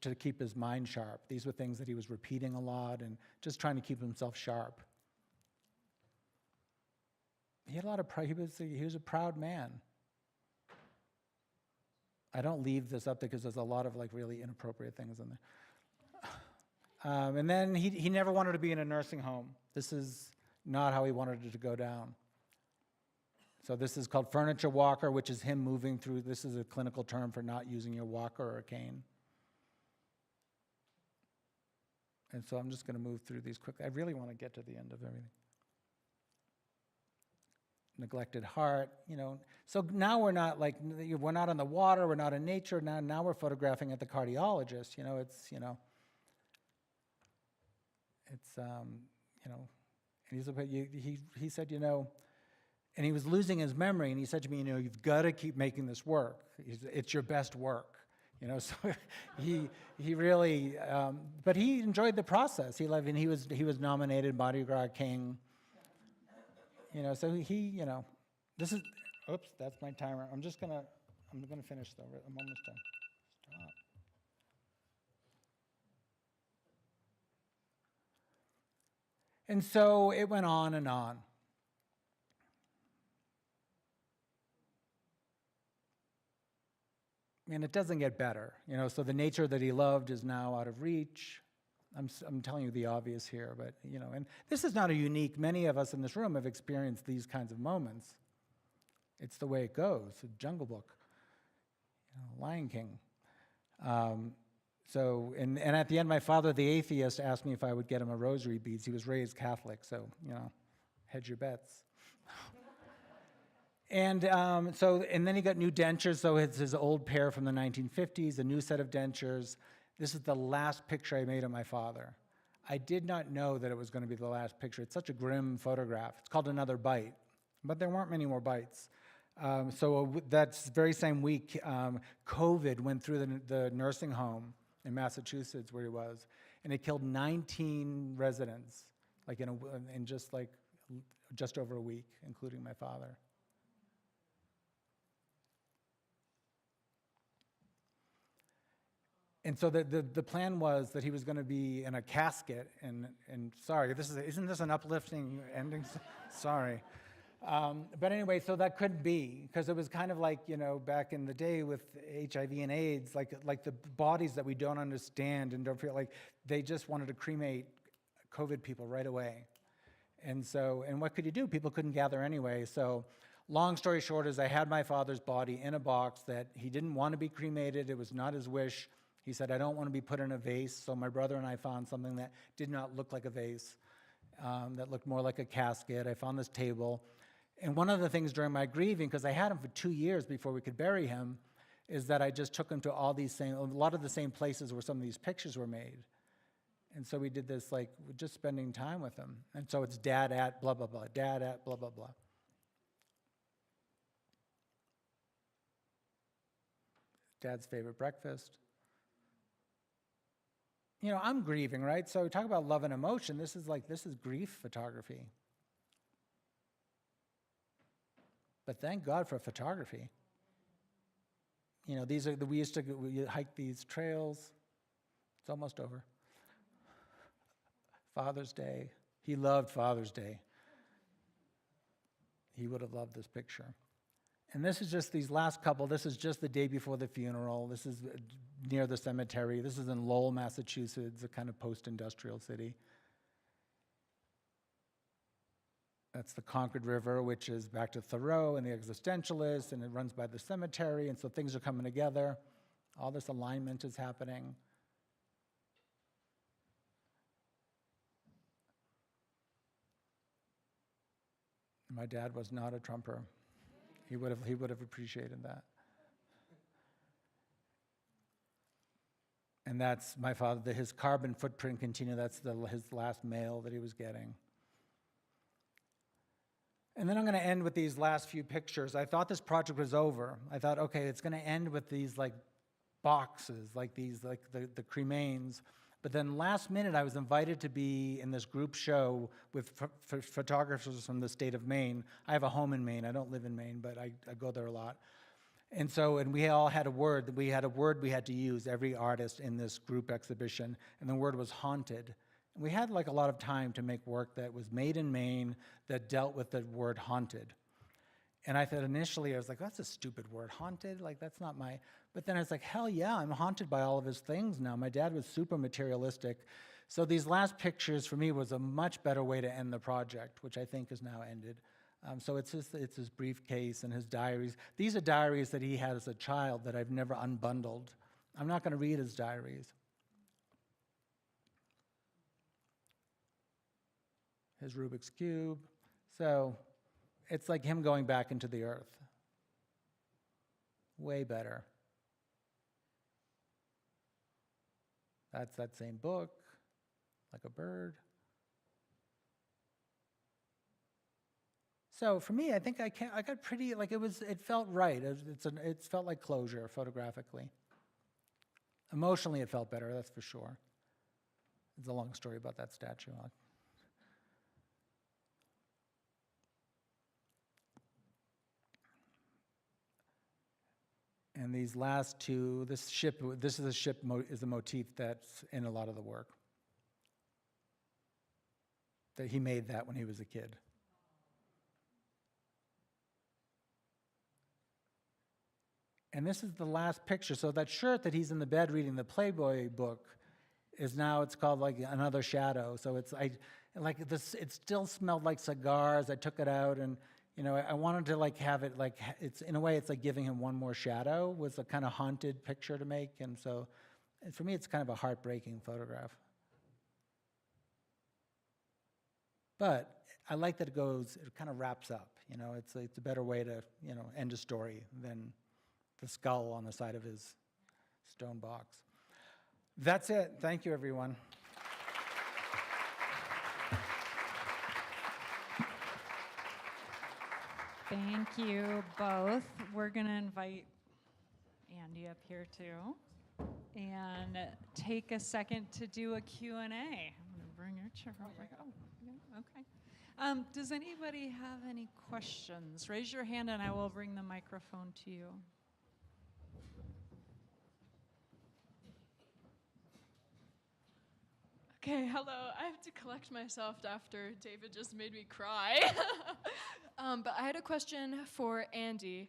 to keep his mind sharp. These were things that he was repeating a lot and just trying to keep himself sharp. He had a lot of pride. He was a proud man. I don't leave this up there because there's a lot of really inappropriate things in there. And then he never wanted to be in a nursing home. This is not how he wanted it to go down. So this is called furniture walker, which is him moving through. This is a clinical term for not using your walker or a cane. And so I'm just going to move through these quickly. I really want to get to the end of everything. Neglected heart, So now we're not we're not on the water, we're not in nature. Now we're photographing at the cardiologist. And he said, and he was losing his memory, and he said to me, you've got to keep making this work. It's your best work, So he really, but he enjoyed the process. He loved, and he was nominated Mardi Gras King. So this is. Oops, that's my timer. I'm gonna finish though. I'm almost done. Stop. And so it went on and on. And it doesn't get better, So the nature that he loved is now out of reach. I'm telling you the obvious here, but and this is not a unique. Many of us in this room have experienced these kinds of moments. It's the way it goes. A Jungle Book. Lion King. And at the end, my father, the atheist, asked me if I would get him a rosary beads. He was raised Catholic, so, hedge your bets. And and then he got new dentures, so it's his old pair from the 1950s, a new set of dentures. This is the last picture I made of my father. I did not know that it was going to be the last picture. It's such a grim photograph. It's called Another Bite, but there weren't many more bites. That very same week, COVID went through the nursing home in Massachusetts where he was, and it killed 19 residents, like in just over a week, including my father. And so the plan was that he was going to be in a casket, and sorry, isn't this an uplifting ending? Sorry. But anyway, so that couldn't be, because it was kind of like, back in the day with HIV and AIDS, like the bodies that we don't understand and don't feel like, they just wanted to cremate COVID people right away. And what could you do? People couldn't gather anyway. So long story short is I had my father's body in a box that he didn't want to be cremated. It was not his wish. He said, I don't want to be put in a vase. So my brother and I found something that did not look like a vase, that looked more like a casket. I found this table. And one of the things during my grieving, because I had him for 2 years before we could bury him, is that I just took him to a lot of the same places where some of these pictures were made. And so we did this, just spending time with him. And so it's dad at blah, blah, blah, dad at blah, blah, blah. Dad's favorite breakfast. I'm grieving, right? So we talk about love and emotion. This is grief photography. But thank God for photography. We used to hike these trails. It's almost over. Father's Day. He loved Father's Day. He would have loved this picture. And this is just these last couple. This is just the day before the funeral. This is near the cemetery. This is in Lowell, Massachusetts, a kind of post-industrial city. That's the Concord River, which is back to Thoreau and the existentialists, and it runs by the cemetery, and so things are coming together. All this alignment is happening. My dad was not a Trumper. He would have appreciated that. And that's my father, his carbon footprint continued. That's his last mail that he was getting. And then I'm going to end with these last few pictures. I thought this project was over. I thought, okay, it's going to end with these boxes, the cremains. But then last minute, I was invited to be in this group show with photographers from the state of Maine. I have a home in Maine. I don't live in Maine, but I go there a lot. And we all had a word. We had to use, every artist in this group exhibition, and the word was haunted. And we had a lot of time to make work that was made in Maine that dealt with the word haunted. And I thought initially, I was like, that's a stupid word, haunted? That's not my... But then I was like, hell yeah, I'm haunted by all of his things now. My dad was super materialistic. So these last pictures for me was a much better way to end the project, which I think is now ended. So it's his briefcase and his diaries. These are diaries that he had as a child that I've never unbundled. I'm not going to read his diaries. His Rubik's Cube. So it's like him going back into the earth. Way better. That's that same book, like a bird. So for me, I think I got pretty, it felt right. It felt like closure photographically. Emotionally, it felt better, that's for sure. It's a long story about that statue. And these last two, this is a ship is a motif that's in a lot of the work. That he made that when he was a kid. And this is the last picture. So that shirt that he's in the bed reading the Playboy book is now, it's called Another Shadow. So it still smelled like cigars. I took it out and, you know, I wanted to like have it like, it's in a way, it's like giving him one more shadow, was a kind of haunted picture to make. And so for me, it's kind of a heartbreaking photograph. But I like that it kind of wraps up, you know, it's a better way to, you know, end a story than the skull on the side of his stone box. That's it. Thank you, everyone. Thank you both. We're going to invite Andy up here too and take a second to do a Q&A. I'm going to bring your chair over. Oh, yeah, okay. Does anybody have any questions? Raise your hand and I will bring the microphone to you. Okay, hello. I have to collect myself after David just made me cry. But I had a question for Andy.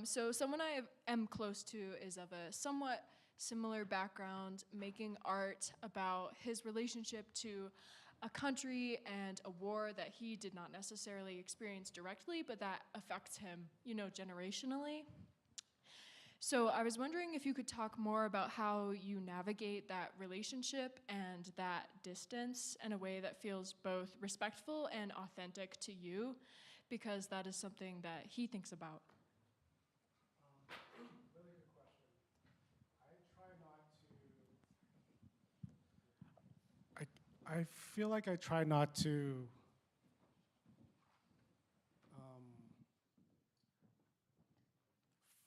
So someone I am close to is of a somewhat similar background, making art about his relationship to a country and a war that he did not necessarily experience directly, but that affects him, you know, generationally. So I was wondering if you could talk more about how you navigate that relationship and that distance in a way that feels both respectful and authentic to you, because that is something that he thinks about. Really good question. I try not to. I feel like I try not to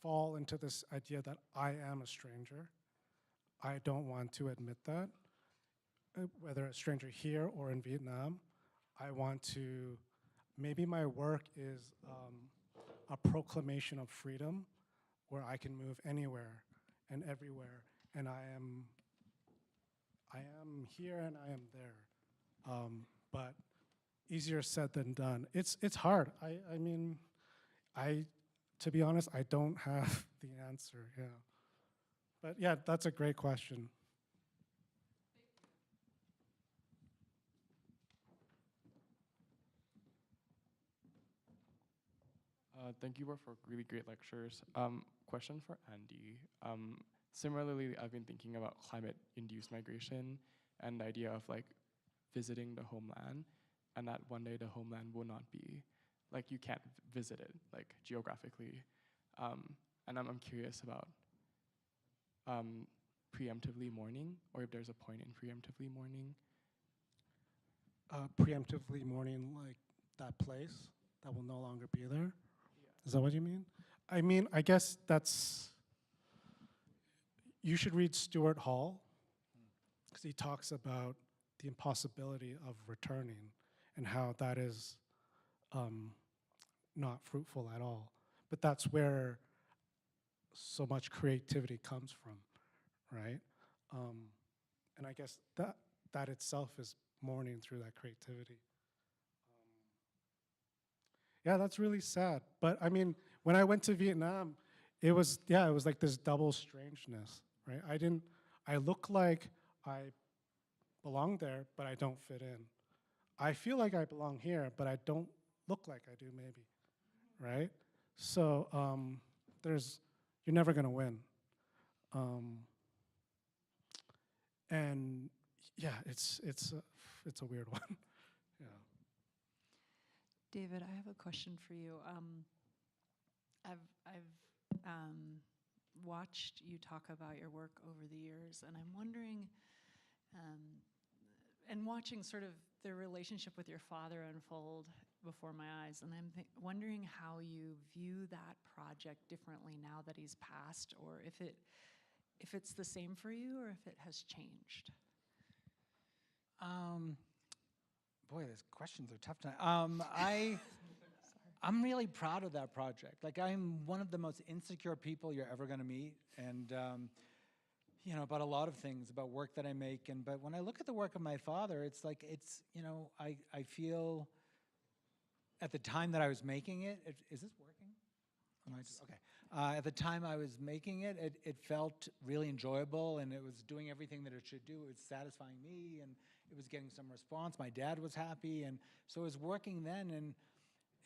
fall into this idea that I am a stranger. I don't want to admit that, whether a stranger here or in Vietnam. I want to, maybe my work is a proclamation of freedom where I can move anywhere and everywhere, and I am here and I am there. But easier said than done. It's hard. I mean, to be honest, I don't have the answer, yeah. But yeah, that's a great question. Thank you both for really great lectures. Question for Andy. Similarly, I've been thinking about climate-induced migration and the idea of like visiting the homeland, and that one day the homeland will not be, like you can't visit it, like geographically. And I'm curious about preemptively mourning, or if there's a point in preemptively mourning. Preemptively mourning like that place that will no longer be there? Yeah. Is that what you mean? I mean, I guess you should read Stuart Hall, because he talks about the impossibility of returning and how that is not fruitful at all. But that's where so much creativity comes from, right? And I guess that itself is mourning through that creativity. Yeah, that's really sad. But I mean, when I went to Vietnam, it was like this double strangeness, right? I look like I belong there, but I don't fit in. I feel like I belong here, but I don't look like I do maybe, right? So you're never gonna win. And yeah, it's a weird one, yeah. David, I have a question for you. I've watched you talk about your work over the years, and I'm wondering, and watching sort of the relationship with your father unfold before my eyes, and I'm wondering how you view that project differently now that he's passed, or if it's the same for you, or if it has changed. Boy, these questions are tough tonight. I'm really proud of that project. Like, I'm one of the most insecure people you're ever gonna meet, and you know, about a lot of things, about work that I make, but when I look at the work of my father, it's like, you know, I feel at the time that I was making it, is this working? Okay. At the time I was making it, it felt really enjoyable, and it was doing everything that it should do. It was satisfying me, and it was getting some response. My dad was happy, and so it was working then, and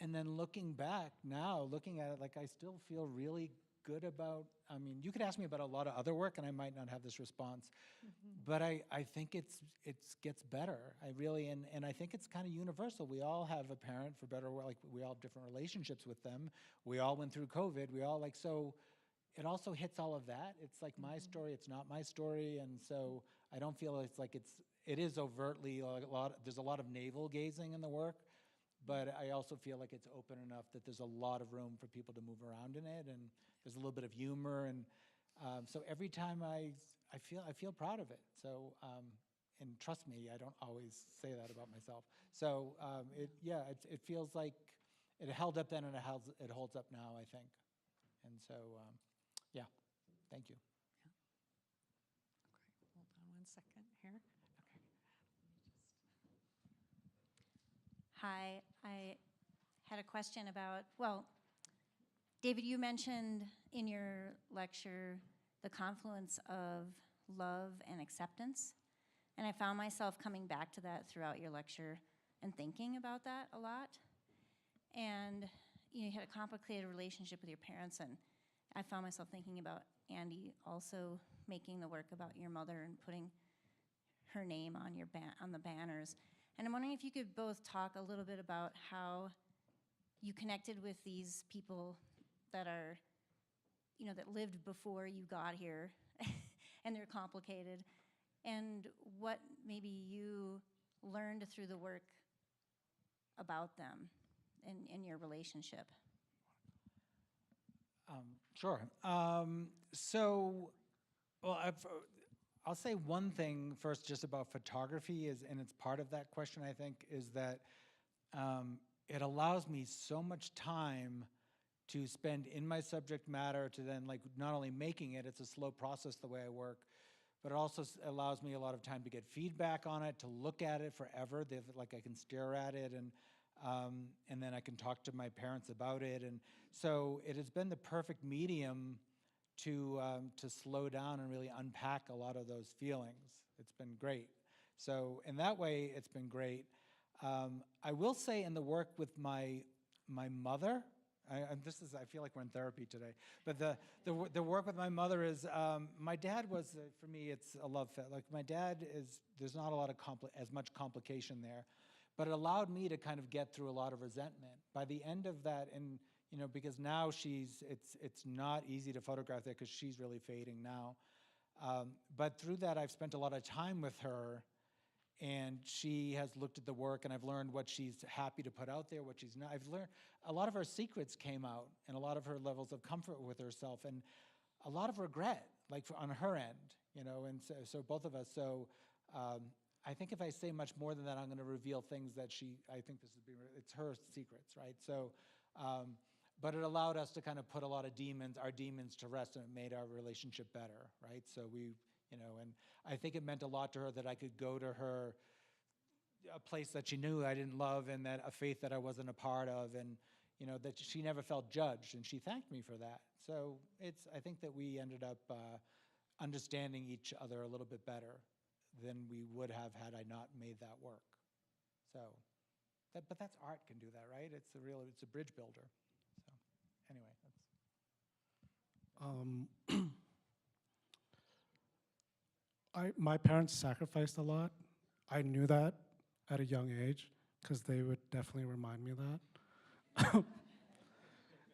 And then looking back now, looking at it, like I still feel really good about, I mean, you could ask me about a lot of other work and I might not have this response, but I think it gets better. I really, and I think it's kind of universal. We all have a parent, for better or worse, like we all have different relationships with them. We all went through COVID. We all so it also hits all of that. It's like my story, it's not my story. And so I don't feel it's like it is overtly like there's a lot of navel gazing in the work, but I also feel like it's open enough that there's a lot of room for people to move around in it, and there's a little bit of humor, and so every time I feel proud of it. So and trust me, I don't always say that about myself. So it feels like it held up then, and it holds up now, I think. And so yeah, thank you. Okay, hold on one second here. Okay. Hi, I had a question about, well, David, you mentioned in your lecture the confluence of love and acceptance, and I found myself coming back to that throughout your lecture and thinking about that a lot. And you had a complicated relationship with your parents, and I found myself thinking about Andy also making the work about your mother and putting her name on your on the banners. And I'm wondering if you could both talk a little bit about how you connected with these people that are, that lived before you got here, and they're complicated, and what maybe you learned through the work about them in your relationship. Sure. Well, I'll say one thing first just about photography and it's part of that question, I think, is that it allows me so much time to spend in my subject matter to then like not only making it, it's a slow process the way I work, but it also allows me a lot of time to get feedback on it, to look at it forever. Like I can stare at it and then I can talk to my parents about it. And so it has been the perfect medium to slow down and really unpack a lot of those feelings. It's been great. So in that way, it's been great. I will say in the work with my mother, I feel like we're in therapy today, but the work with my mother is, my dad was, for me, it's a love fest. Like my dad there's not a lot of as much complication there, but it allowed me to kind of get through a lot of resentment. By the end of that, and because now it's not easy to photograph there because she's really fading now. But through that, I've spent a lot of time with her, and she has looked at the work, and I've learned what she's happy to put out there, what she's not. I've learned a lot of her secrets came out, and a lot of her levels of comfort with herself, and a lot of regret, like on her end, and so both of us. So I think if I say much more than that, I'm going to reveal things that I think it's her secrets, right? So, but it allowed us to kind of put a lot of our demons to rest, and it made our relationship better, right? So and I think it meant a lot to her that I could go to her, a place that she knew I didn't love, and that a faith that I wasn't a part of, and that she never felt judged, and she thanked me for that. So I think that we ended up understanding each other a little bit better than we would have had I not made that work. So, but that's art can do that, right? It's a bridge builder. So, anyway, that's. My parents sacrificed a lot. I knew that at a young age because they would definitely remind me of that.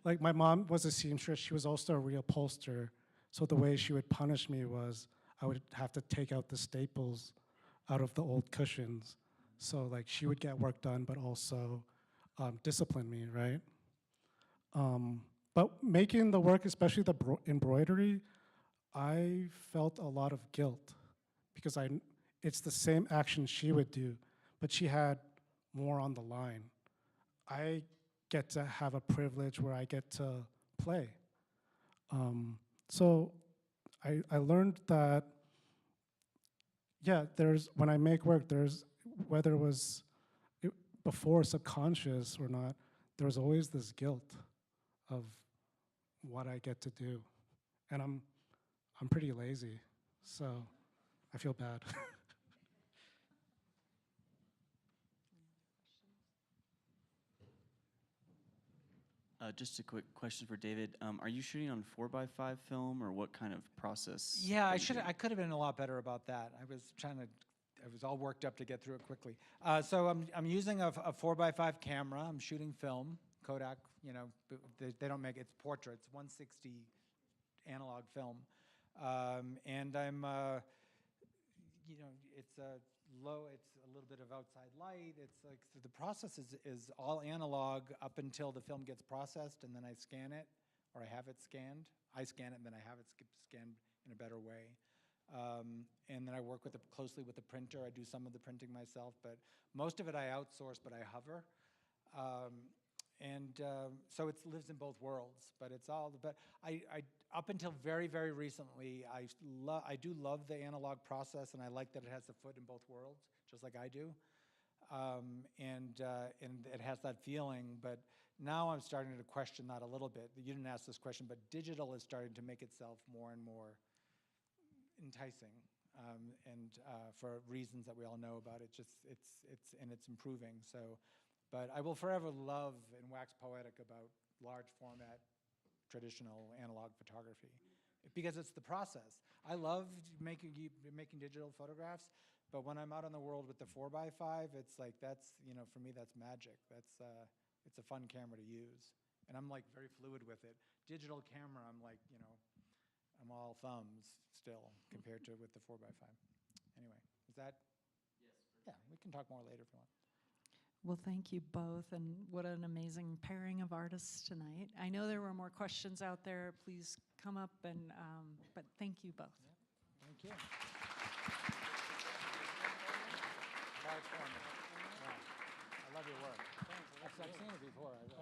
Like my mom was a seamstress. She was also a reupholsterer. So the way she would punish me was I would have to take out the staples out of the old cushions. So like she would get work done, but also discipline me, right? But making the work, especially the embroidery, I felt a lot of guilt because it's the same action she would do, but she had more on the line. I get to have a privilege where I get to play. So I learned that, yeah, when I make work, whether it was before subconscious or not, there's always this guilt of what I get to do. And I'm pretty lazy, so I feel bad. Just a quick question for David. Are you shooting on 4x5 film, or what kind of process? Yeah, are I you should. doing? I could have been a lot better about that. I was all worked up to get through it quickly. So I'm using a 4x5 camera. I'm shooting film, Kodak. You know, they don't make it's portraits, 160 analog film, and I'm. You know, it's a low. It's a little bit of outside light. It's like so the process is all analog up until the film gets processed, and then I scan it, or I have it scanned. I scan it, and then I have it scanned in a better way. And then I work closely with the printer. I do some of the printing myself, but most of it I outsource, but I hover. So it lives in both worlds, but it's all, but I up until very, very recently, I do love the analog process, and I like that it has a foot in both worlds, just like I do. And it has that feeling, but now I'm starting to question that a little bit. You didn't ask this question, but digital is starting to make itself more and more enticing, for reasons that we all know about. It's improving. So, but I will forever love and wax poetic about large format, traditional analog photography, because it's the process. I love making digital photographs, but when I'm out in the world with the 4x5, it's like for me that's magic. It's a fun camera to use, and I'm like very fluid with it. Digital camera, I'm like I'm all thumbs still compared to with the 4x5. Anyway, is that? Yes. Yeah, we can talk more later if you want. Well, thank you both, and what an amazing pairing of artists tonight. I know there were more questions out there. Please come up, but thank you both. Yeah. Thank you.